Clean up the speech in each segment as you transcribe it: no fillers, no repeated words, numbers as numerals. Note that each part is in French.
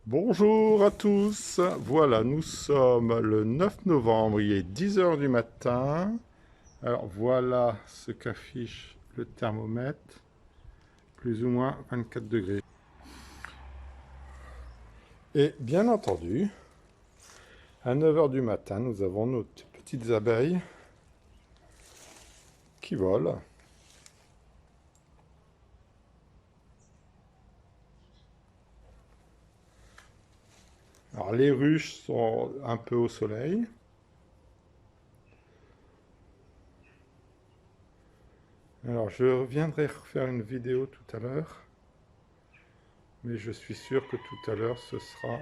Bonjour à tous. Voilà, nous sommes le 9 novembre, il est 10 heures du matin. Alors voilà ce qu'affiche le thermomètre, plus ou moins 24 degrés. Et bien entendu, à 9 heures du matin, nous avons nos petites abeilles qui volent. Alors les ruches sont un peu au soleil. Alors je reviendrai refaire une vidéo tout à l'heure, mais je suis sûr que tout à l'heure ce sera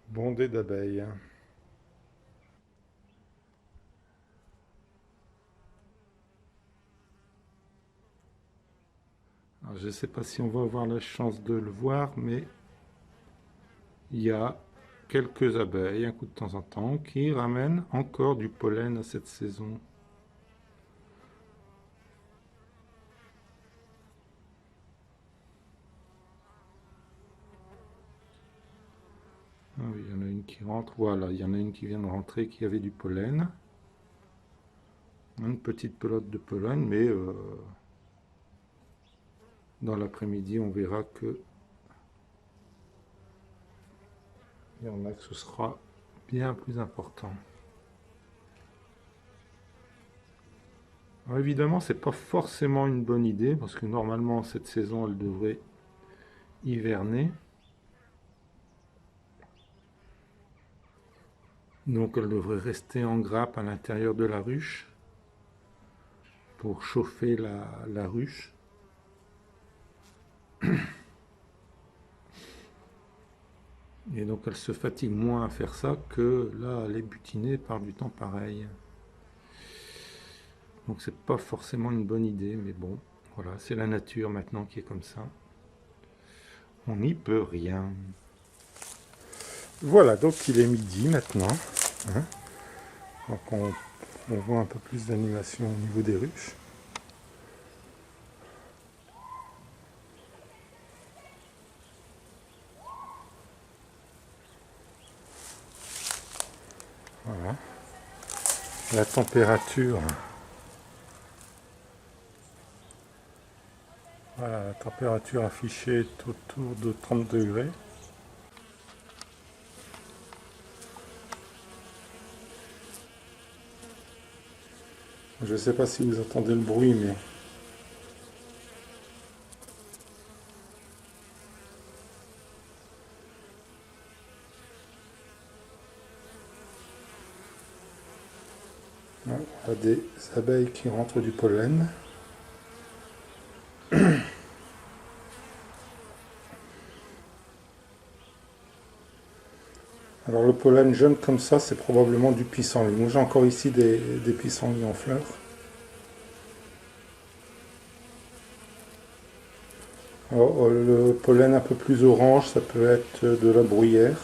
bondé d'abeilles. Alors, je ne sais pas si on va avoir la chance de le voir, mais il y a quelques abeilles, un coup de temps en temps, qui ramènent encore du pollen à cette saison. Ah oui, il y en a une qui rentre. Voilà, il y en a une qui vient de rentrer qui avait du pollen. Une petite pelote de pollen, mais dans l'après-midi, on verra que il y en a que ce sera bien plus important. Alors évidemment, c'est pas forcément une bonne idée parce que normalement cette saison, elle devrait hiverner. Donc elle devrait rester en grappe à l'intérieur de la ruche pour chauffer la ruche. Et donc elle se fatigue moins à faire ça que là, les butiner par du temps pareil. Donc c'est pas forcément une bonne idée, mais bon, voilà, c'est la nature maintenant qui est comme ça. On n'y peut rien. Voilà, donc il est midi maintenant. Hein. Donc on voit un peu plus d'animation au niveau des ruches. Voilà. La température. Voilà, la température affichée est autour de 30 degrés. Je ne sais pas si vous entendez le bruit, mais il y a des abeilles qui rentrent du pollen. Alors le pollen jaune comme ça, c'est probablement du pissenlit. Moi j'ai encore ici des pissenlits en fleurs. Alors, le pollen un peu plus orange, ça peut être de la bruyère.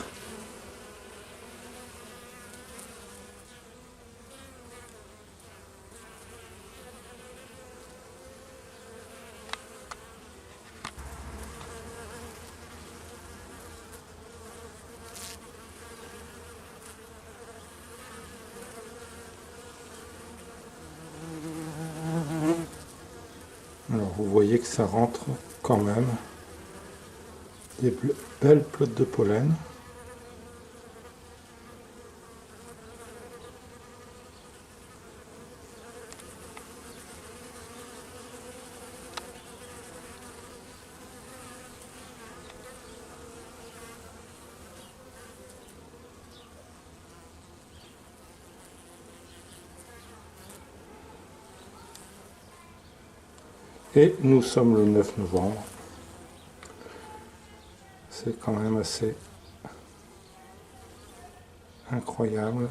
Alors vous voyez que ça rentre quand même des belles pelotes de pollen. Et nous sommes le 9 novembre. C'est quand même assez incroyable.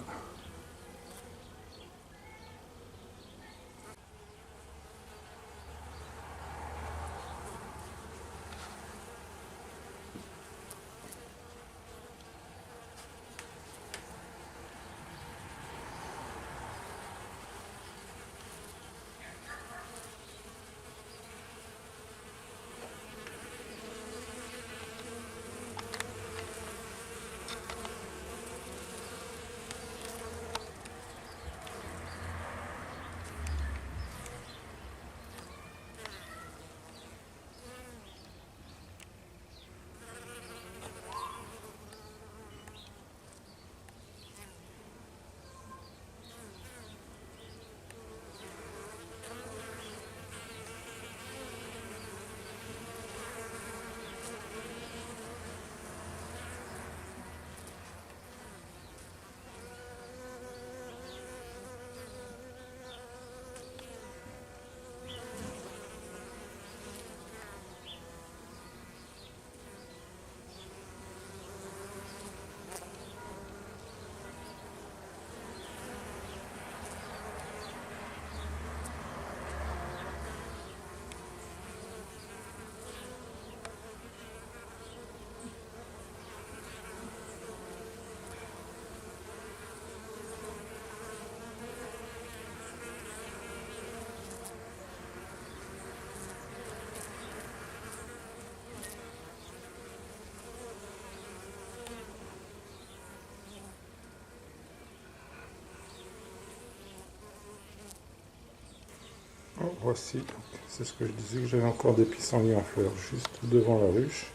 Oh, voici, c'est ce que je disais, que j'avais encore des pissenlits en fleurs juste devant la ruche.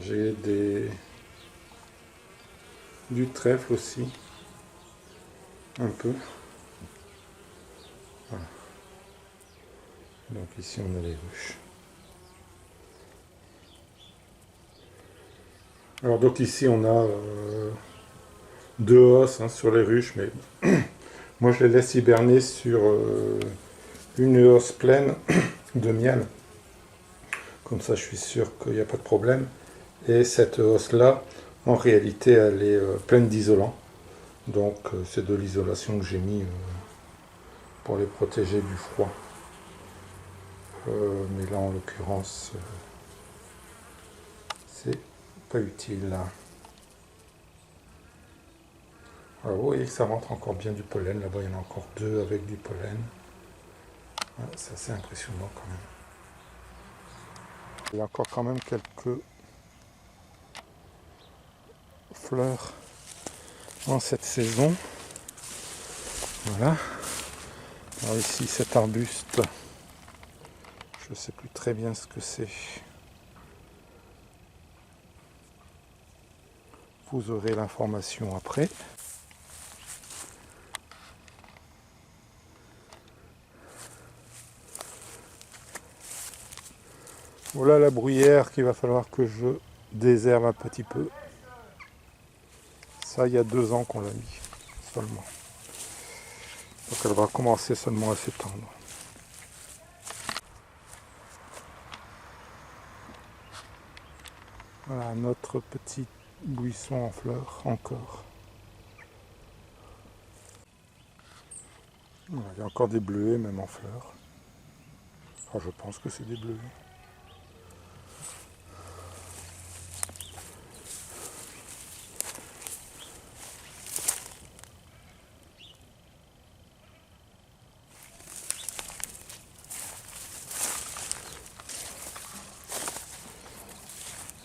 J'ai du trèfle aussi, un peu. Voilà. Donc ici on a les ruches. Alors donc ici on a deux hausses sur les ruches, mais moi je les laisse hiberner sur une hausse pleine de miel. Comme ça je suis sûr qu'il n'y a pas de problème. Et cette hausse-là, en réalité, elle est pleine d'isolant. Donc c'est de l'isolation que j'ai mis pour les protéger du froid. Mais là en l'occurrence, c'est pas utile. Alors, vous voyez que ça rentre encore bien du pollen. Là-bas il y en a encore deux avec du pollen. C'est assez impressionnant quand même. Il y a encore quand même quelques fleurs en cette saison. Voilà. Alors ici cet arbuste, je ne sais plus très bien ce que c'est. Vous aurez l'information après. Voilà la bruyère qu'il va falloir que je désherbe un petit peu. Ça, il y a 2 ans qu'on l'a mis seulement. Donc elle va commencer seulement à s'étendre. Voilà notre petit buisson en fleurs encore. Voilà, il y a encore des bleuets même en fleurs. Enfin, je pense que c'est des bleuets.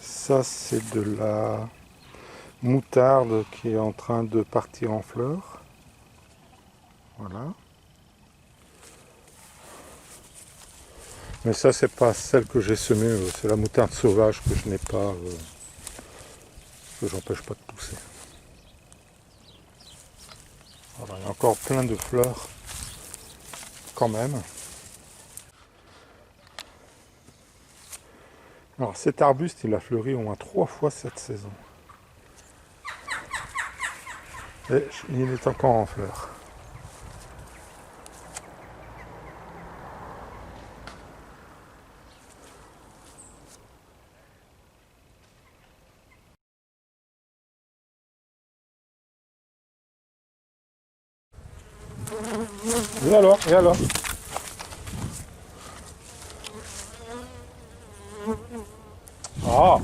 Ça c'est de la moutarde qui est en train de partir en fleurs. Voilà. Mais ça c'est pas celle que j'ai semée, c'est la moutarde sauvage que je n'ai pas, que j'empêche pas de pousser. Voilà, il y a encore plein de fleurs quand même. Alors cet arbuste il a fleuri au moins 3 fois cette saison. Et il est encore en fleurs. Et alors? Et alors? Ah!